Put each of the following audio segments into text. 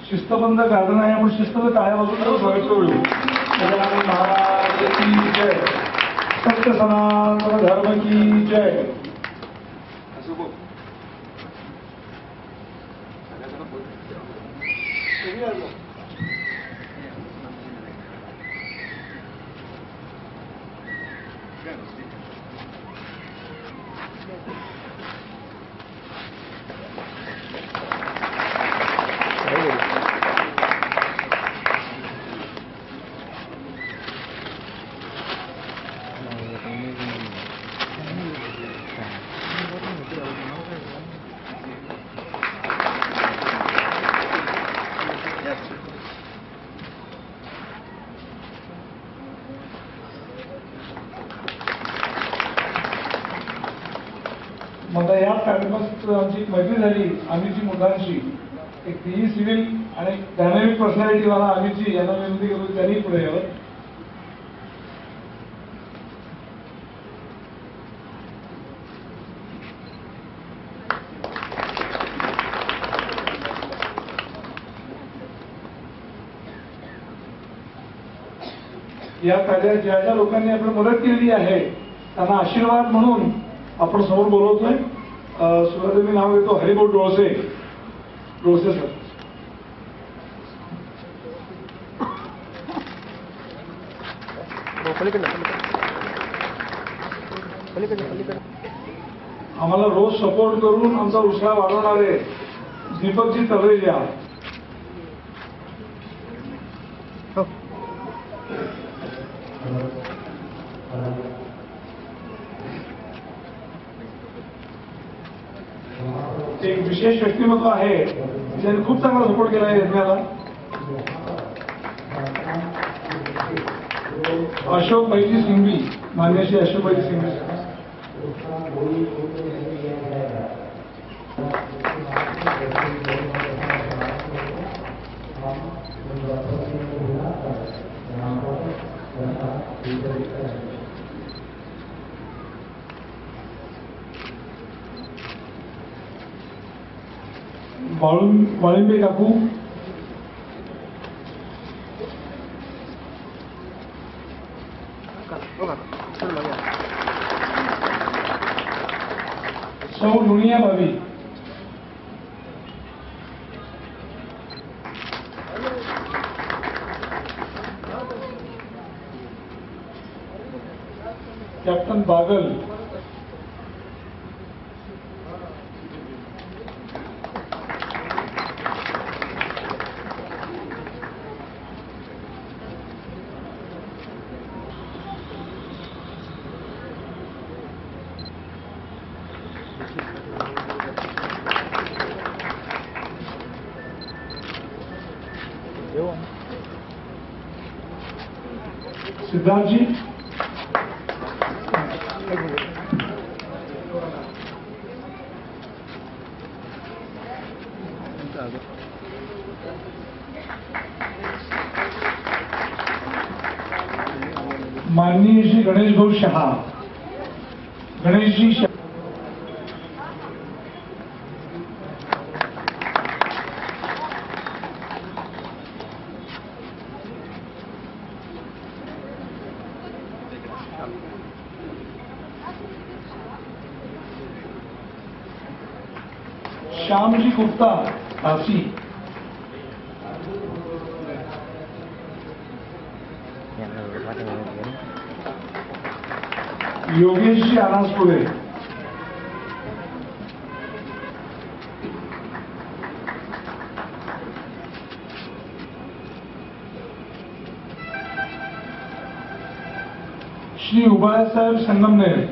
शिस्तबद्ध गार्डन आहे, आपण शिस्त टाळ्या वाजवून स्वागत करू. गजानन महाराज की जय. सत्य सनातन धर्म की जय. मग या कार्यक्रमात आमची एक मैत्री झाली आम्हीची मुलांशी. एक पीई सिव्हिल आणि डायनामिक पर्सनॅलिटीवाला आम्हीची यांना विनंती करू त्यांनी पुढे यावं. या कार्यात ज्या ज्या लोकांनी आपली मदत केलेली आहे त्यांना आशीर्वाद म्हणून आपण समोर बोलवतोय. सुरुवातीला नाव घेतो हरिभाऊ डोळसे. डोळसे सर. आम्हाला रोज सपोर्ट करून आमचा उत्साह वाढवणारे दीपकजी तवरेजा. एक विशेष व्यक्तिमत्व आहे ज्यांनी खूप चांगला सपोर्ट केला आहे यज्ञाला. अशोक भाईजी सिंघवी. मान्य श्री अशोक भाईजी सिंघवी. वाळिंबे काकू. सौ दुनिया भाभी. कॅप्टन बागल. सिद्धार्थजी. माननीय श्री गणेश भाऊ शहा. गणेशजी. श्यामजी गुप्ता. काशी. योगेशजी अनासपुरे. श्री उबाळासाहेब संगमनेर.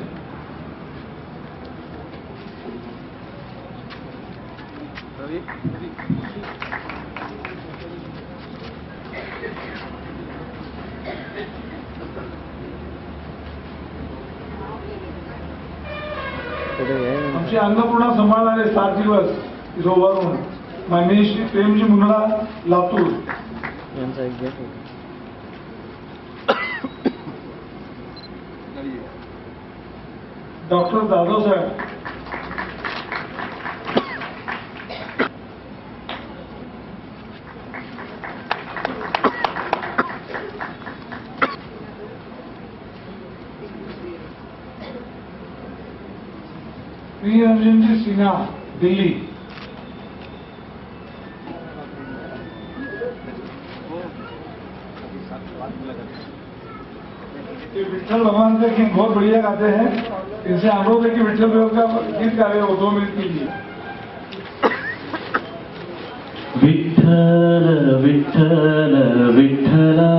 आमची अन्नपूर्णा सांभाळणारे 7 दिवस रोवरून माननीय श्री प्रेमजी मुंडा. लातूर. डॉक्टर जाधव साहेब. प्रियरंजन सिन्हा, दिल्ली। ये विठल भगवान के गीत बहुत बढ़िया गाते हैं। इनसे अनुरोध है कि विठल भगवान का गीत गावे वो 2 मिनट के लिए। विठ्ठल विठ्ठल विठ्ठला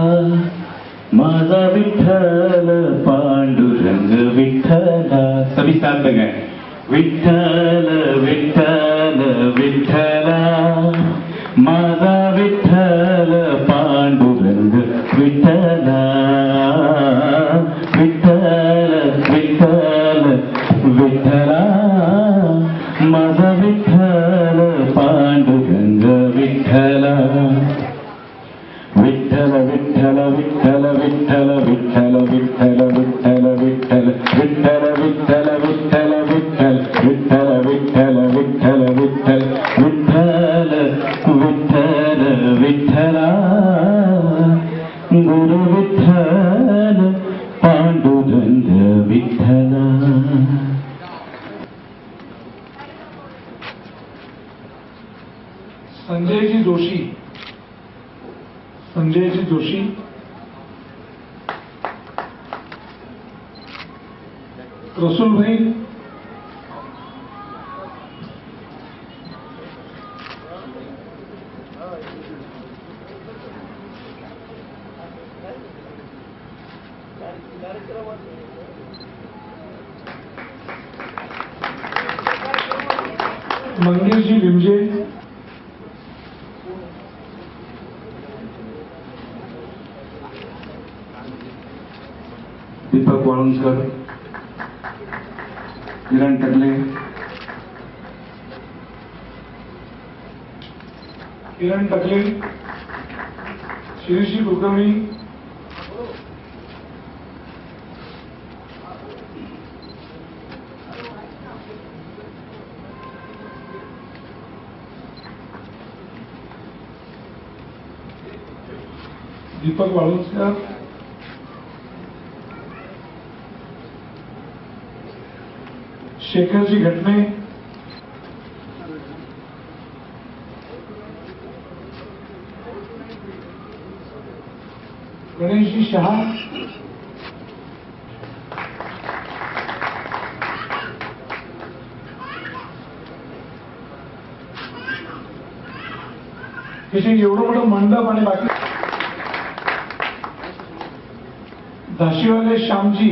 माझा विठ्ठल पांडुरंग विठ्ठला। सभी साथ में गाएं। विठ्ठल विठ्ठल विठ्ठला माझा विठ्ठल पांडुरंग विठ्ठला। विठ्ठल विठ्ठल विठ्ठला माझा विठ्ठल पांडुरंग विठ्ठला। विठ्ठल विठ्ठल विठ्ठल विठ्ठल विठ्ठल विठ्ठल विठ्ठल विठ्ठल विठ्ठल विठ्ठल विठ्ठल विठ्ठल विठ्ठल विठ्ठल विठ्ठल विठ्ठल विठ्ठल विठ्ठल विठ्ठला गुरु विठ्ठल पांडुरंग विठ्ठला। संजयजी जोशी, संजयजी जोशी, रसूल भाई, मंगेश जी लिमजे, दीपक वाळुंजकर, किरण टकले, किरण टकले, शिरीषी कुलकर्णी, दीपक वाळुंजकर, शेखर जी घटने, गणेश जी शहा, हे एवढं मोठं मंडप आणि बाकी झाशीवाले श्यामजी,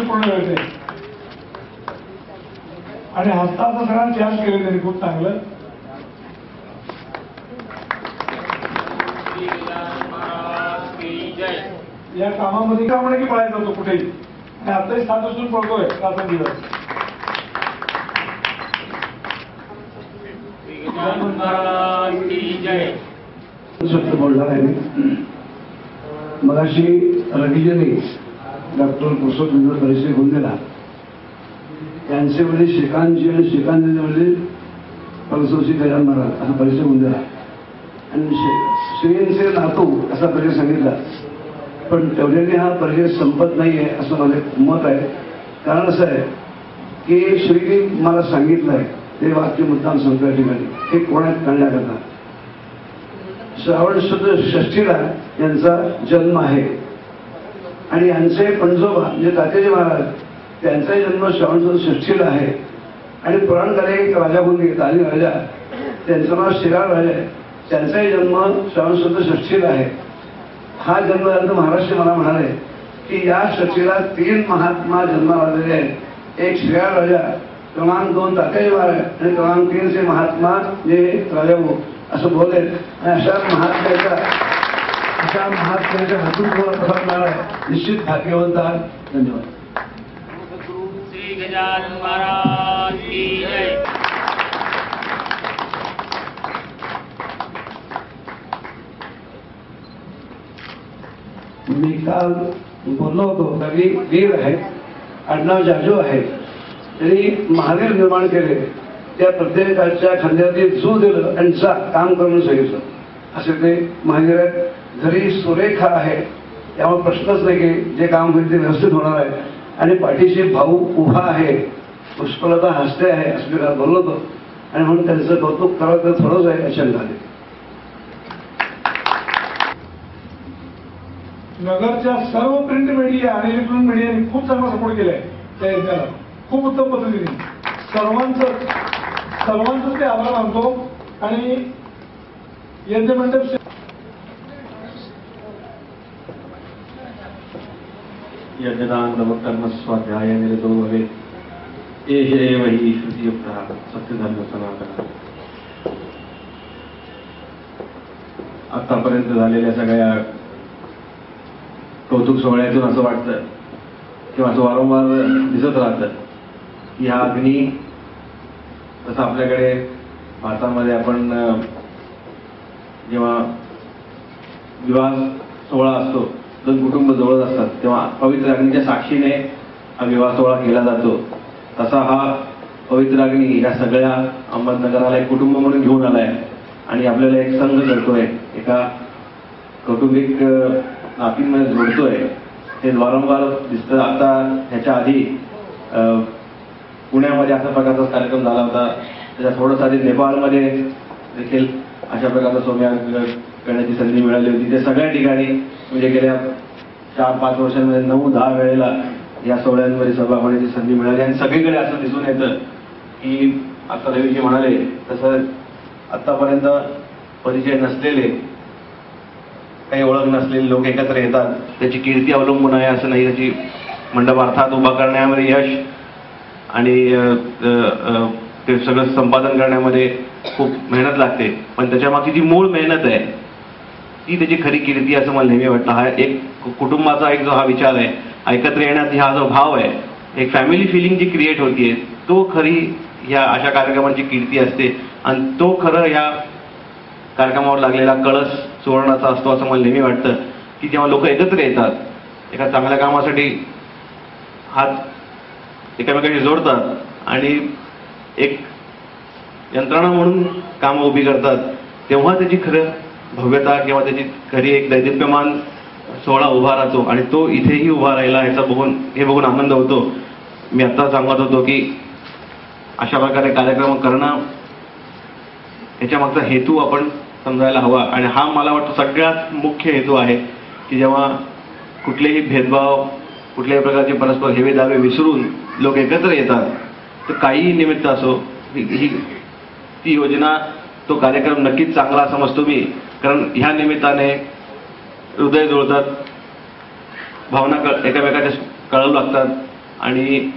पूर्ण वेळचे आणि हस्ताचा सगळा त्याग केले त्यांनी खूप चांगलं. या कामामध्ये का म्हणे की पळायचा होतो कुठेही आणि आताही 7 वाजून पळतोय तासंदिवस. शब्द बोलणार आहे. मगाशी रविजने डॉक्टर पुरुषोत्तम परिचय होऊन दिला. त्यांचे वडील श्रीकांतजी आणि श्रीकांतजी वडील परसोशी गजान महाराज असा परिचय होऊन दिला आणि श्रींचे नातू असा परिचय सांगितला. पण तेवढ्याने हा परिचय संपत नाहीये असं माझं मत आहे. कारण असं आहे की श्रीनी मला सांगितलंय ते वाक्य मुद्दाम सांगतो या ठिकाणी हे कोणात करण्याकरता. श्रावण शुद्ध षष्ठीला यांचा जन्म आहे आणि यांचे पणजोबा म्हणजे तात्याजी महाराज त्यांचाही जन्म श्रावण सुद षष्ठीला आहे. आणि पुराणकाली एक राजा होऊन गेले ताली राजा, त्यांचं नाव शिराळ राजा आहे, त्यांचाही जन्म श्रावण सुद षष्ठीला आहे. हा जन्म झाल्यानंतर महाराष्ट्र मला म्हणाले की या षष्ठीला 3 महात्मा जन्माला आलेले आहेत. एक शिराळ राजा, क्रमांक 2 तात्याजी महाराज आणि क्रमांक 3 से महात्मा जे राजाभाऊ असं बोलले. आणि अशा महात्म्याच्या हातून आहे निश्चित भाग्यवंत आहात. धन्यवाद. श्री गजानन महाराज की जय. मी काल बोललो होतो की वीर आहे, आडनाव जाजू आहे, त्यांनी महावीर निर्माण केले. त्या प्रत्येकाच्या खांद्यावरती जो दिलं आणि जा काम करून सांगितलं असे ते महावीर आहेत. घरी सुरेखा आहे, त्यामुळे प्रश्नच नाही की जे काम होईल ते व्यवस्थित होणार आहे. आणि पाठीशी भाऊ उभा आहे, पुष्पलता हसते आहे असं मी काल बोललो होतो. आणि म्हणून त्यांचं कौतुक करावं तर थोडंच आहे अशा झाले. नगरच्या सर्व प्रिंट मीडिया आणि इलेक्ट्रॉनिक मीडियाने खूप चांगला सपोर्ट केलाय त्या यज्ञाला, खूप उत्तम पद्धतीने. सर्वांचं ते आभार मानतो. आणि यज्ञ मंडप यज्ञदान नवकर्म स्वाध्याय निरतो भवेत् एष एव हि श्रुतियुक्तः सत्यधर्म सनातनः. आतापर्यंत झालेल्या सगळ्या कौतुक सोहळ्यातून असं वाटतं किंवा असं वारंवार दिसत राहतं की हा अग्नी तसं आपल्याकडे भारतामध्ये आपण जेव्हा विवाह सोहळा असतो, 2 कुटुंब जवळ असतात, तेव्हा पवित्र अग्नीच्या साक्षीने हा विवाह सोहळा केला जातो. तसा हा पवित्र अग्नी या सगळ्या अहमदनगराला एक कुटुंब म्हणून घेऊन आलाय आणि आपल्याला एक संघ करतोय, एका कौटुंबिक नातींमध्ये जोडतोय. हे वारंवार दिसतं. आता ह्याच्या आधी पुण्यामध्ये अशा प्रकारचा कार्यक्रम झाला होता. त्याच्या थोडंसं आधी नेपाळमध्ये देखील अशा प्रकारचा सोमयाग करण्याची संधी मिळाली होती. ते सगळ्या ठिकाणी म्हणजे गेल्या 4-5 वर्षांमध्ये 9-10 वेळेला या सोहळ्यांमध्ये सहभाग होण्याची संधी मिळाली. आणि सगळीकडे असं दिसून येतं की आता रवीजी म्हणाले तसं आतापर्यंत परिचय नसलेले, काही ओळख नसलेले लोक एकत्र येतात. त्याची कीर्ती अवलंबून आहे असं नाही. त्याची मंडप अर्थात उभा करण्यामध्ये यश आणि ते सगळं संपादन करण्यामध्ये खूप मेहनत लागते, पण त्याच्यामागची जी मूळ मेहनत आहे ती त्याची खरी कीर्ती असं मला नेहमी वाटतं. हा एक कुटुंबाचा एक जो हा विचार आहे, एकत्र येण्यात हा जो भाव आहे, एक फॅमिली फिलिंग जी क्रिएट होतीये, तो खरी ह्या अशा कार्यक्रमांची कीर्ती असते. आणि तो खरं ह्या कार्यक्रमावर लागलेला कळस सुवर्णाचा असतो असं मला नेहमी वाटतं की जेव्हा लोक एकत्र येतात एका चांगल्या कामासाठी हात एकामेकाशी जोडतात आणि एक यंत्रणा म्हणून कामं उभी करतात, तेव्हा त्याची खरं भव्यता किंवा त्याची खरी एक दैदिप्यमान सोहळा उभा राहतो. आणि तो इथेही उभा राहिला हे बघून आनंद होतो. मी आता सांगत होतो की अशा प्रकारे कार्यक्रम करणं याच्या मागचा हेतू आपण समजायला हवा. आणि हा मला वाटतं सगळ्यात मुख्य हेतू आहे की जेव्हा कुठलेही भेदभाव, कुठल्याही प्रकारचे परस्पर हेवे दावे विसरून लोक एकत्र येतात, तर काहीही निमित्त असो, ती योजना, तो कार्यक्रम नक्कीच चांगला समजतो मी. कारण ह्या निमित्ताने हृदय जुळतात, भावना एकामेकाच्या कळू लागतात आणि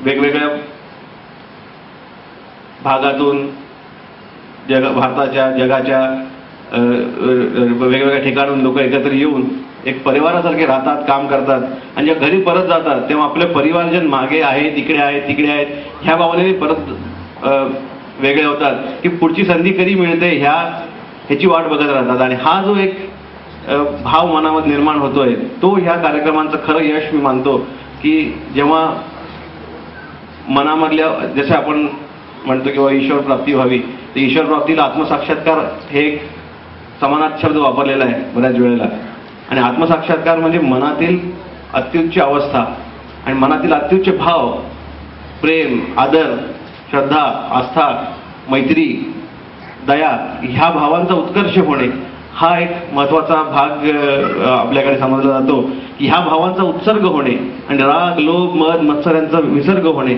वेगवेगळ्या भागातून भारताच्या, जगाच्या वेगवेगळ्या ठिकाणून लोक एकत्र येऊन एक परिवारासारखे राहतात, काम करतात. आणि जेव्हा घरी परत जातात तेव्हा आपले परिवारजन मागे आहेत, तिकडे आहेत, ह्या भावनेने परत वेगळे होतात की पुढची संधी कधी मिळते ह्याची वाट बघत राहतात. आणि हा जो एक भाव मनामध्ये निर्माण होतोय, तो ह्या कार्यक्रमांचं खरं यश मी मानतो. की जेव्हा मनामधल्या, जसे आपण म्हणतो किंवा ईश्वर प्राप्ती व्हावी, तर ईश्वर प्राप्तीला आत्मसाक्षात्कार हे एक समानार्थी शब्द वापरलेला आहे बऱ्याच वेळेला. आणि आत्मसाक्षात्कार म्हणजे मनातील अत्युच्च अवस्था आणि मनातील अत्युच्च भाव, प्रेम, आदर, श्रद्धा, आस्था, मैत्री, दया ह्या भावांचा उत्कर्ष होणे, हा एक महत्वाचा भाग आपल्याकडे समजला जातो की ह्या भावांचा उत्सर्ग होणे आणि राग, लोभ, मद, मत्सर यांचा विसर्ग होणे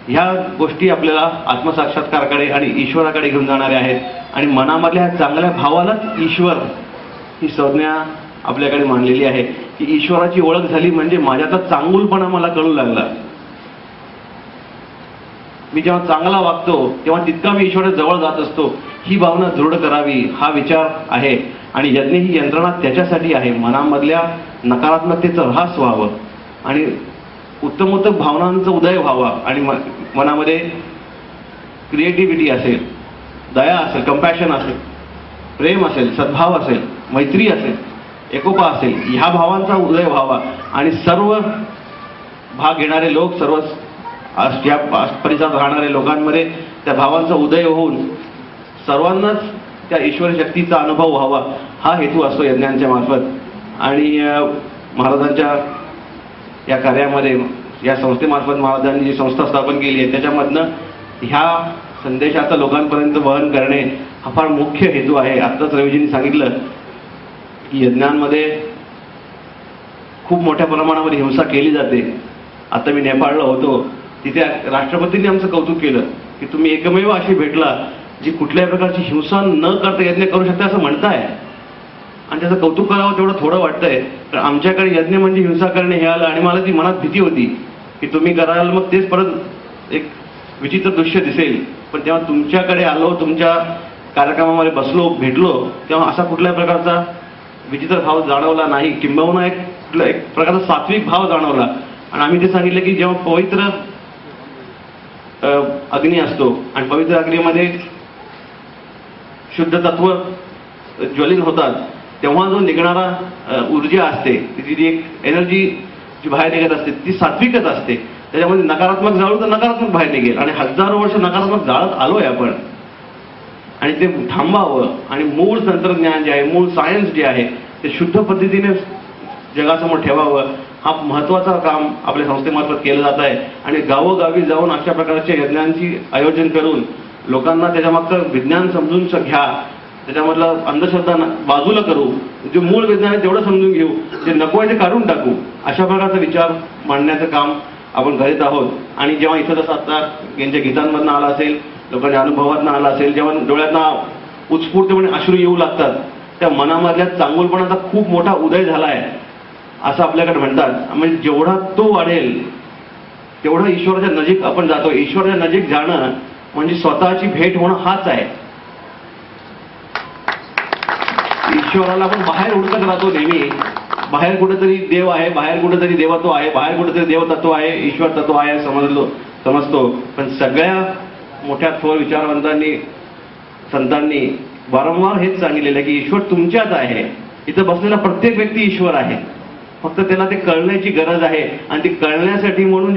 ह्या गोष्टी आपल्याला आत्मसाक्षात्काराकडे आणि ईश्वराकडे घेऊन जाणाऱ्या आहेत. आणि मनामधल्या चांगल्या भावालाच ईश्वर ही संज्ञा आपल्याकडे मांडलेली आहे की ईश्वराची ओळख झाली म्हणजे माझ्यातला चांगुलपणा मला कळू लागला. मी जेव्हा चांगला वागतो तेव्हा तितका मी ईश्वराच्या जवळ जात असतो. ही भावना दृढ करावी हा विचार आहे आणि यज्ञ ही यंत्रणा त्याच्यासाठी आहे. मनामधल्या नकारात्मकतेचं ऱ्हास व्हावं आणि उत्तम उत्तम भावनांचा उदय व्हावा आणि मनामध्ये क्रिएटिव्हिटी असेल, दया असेल, कंपॅशन असेल, प्रेम असेल, सद्भाव असेल, मैत्री असेल, एकोपा असेल, ह्या भावांचा उदय व्हावा आणि सर्व भाग घेणारे लोक, सर्व या परिसरात राहणाऱ्या लोकांमध्ये त्या भावांचा उदय होऊन सर्वांनाच त्या ईश्वर शक्तीचा अनुभव व्हावा हा हेतू असतो यज्ञांच्या मार्फत. आणि महाराजांच्या या कार्यामध्ये या संस्थेमार्फत महाराजांनी जी संस्था स्थापन केली आहे त्याच्यामधनं ह्या संदेशाचं लोकांपर्यंत वहन करणे हा फार मुख्य हेतू आहे. आत्ताच रवीजींनी सांगितलं की यज्ञांमध्ये खूप मोठ्या प्रमाणावर हिंसा केली जाते. आता मी नेपाळला होतो, तिथे राष्ट्रपतींनी आमचं कौतुक केलं की तुम्ही एकमेव अशी भेटला जी कुठल्याही प्रकारची हिंसा न करता यज्ञ करू शकता असं म्हणताय आणि त्याचं कौतुक करावं तेवढं थोडं वाटतंय. तर आमच्याकडे यज्ञ म्हणजे हिंसा करणे हे आलं आणि मला ती मनात भीती होती की तुम्ही कराल मग तेच परत एक विचित्र दृश्य दिसेल. पण तेव्हा तुमच्याकडे आलो, तुमच्या कार्यक्रमामध्ये बसलो, भेटलो, तेव्हा असा कुठल्याही प्रकारचा विचित्र भाव जाणवला नाही. किंबहुना एक प्रकारचा सात्विक भाव जाणवला. आणि आम्ही ते सांगितलं की जेव्हा पवित्र अग्नी असतो आणि पवित्र अग्नीमध्ये शुद्ध तत्व ज्वलित होतात तेव्हा जो निघणारा ऊर्जा असते ती एक एनर्जी जी बाहेर निघत असते ती सात्विकच असते. त्याच्यामध्ये नकारात्मक जाळू तर नकारात्मक बाहेर निघेल आणि हजारो वर्ष नकारात्मक जाळत आलोय आपण आणि ते थांबावं आणि मूळ तंत्रज्ञान जे आहे, मूळ सायन्स जे आहे ते शुद्ध पद्धतीने जगासमोर ठेवावं हा महत्वाचा काम आपल्या संस्थेमार्फत केलं जात आहे. आणि गावोगावी जाऊन अशा प्रकारच्या यज्ञांची आयोजन करून लोकांना त्याच्यामागचं विज्ञान समजून घ्या, त्याच्यामधला अंधश्रद्धा बाजूला करू, जे मूळ विज्ञान आहे तेवढं समजून घेऊ, जे नको आहे ते काढून टाकू, अशा प्रकारचा विचार मांडण्याचं काम आपण करीत आहोत. आणि जेव्हा इथं जसं आता यांच्या गीतांमधनं आला असेल, लोकांच्या अनुभवातनं आला असेल, जेव्हा डोळ्यांना उत्स्फूर्तपणे अश्रू येऊ लागतात त्या मनामधल्या चांगुलपणाचा खूप मोठा उदय झाला आहे असं आपल्याकडे म्हणतात. म्हणजे जेवढा तो वाढेल तेवढं ईश्वराच्या नजीक आपण जातो. ईश्वराच्या नजीक जाणं म्हणजे स्वतःची भेट होणं हाच आहे. ईश्वराला आपण बाहेर हुडकत राहतो नेहमी. बाहेर कुठेतरी देव आहे, बाहेर कुठेतरी देवत्व आहे, बाहेर कुठेतरी देवतत्व आहे, ईश्वर तत्व आहे समजतो. पण सगळ्या मोठ्या थोर विचारवंतांनी, संतांनी वारंवार हेच सांगितलेलं आहे की ईश्वर तुमच्यात आहे. इथं बसलेला प्रत्येक व्यक्ती ईश्वर आहे. फक्त त्याला ते कळण्याची गरज आहे आणि ती कळण्यासाठी म्हणून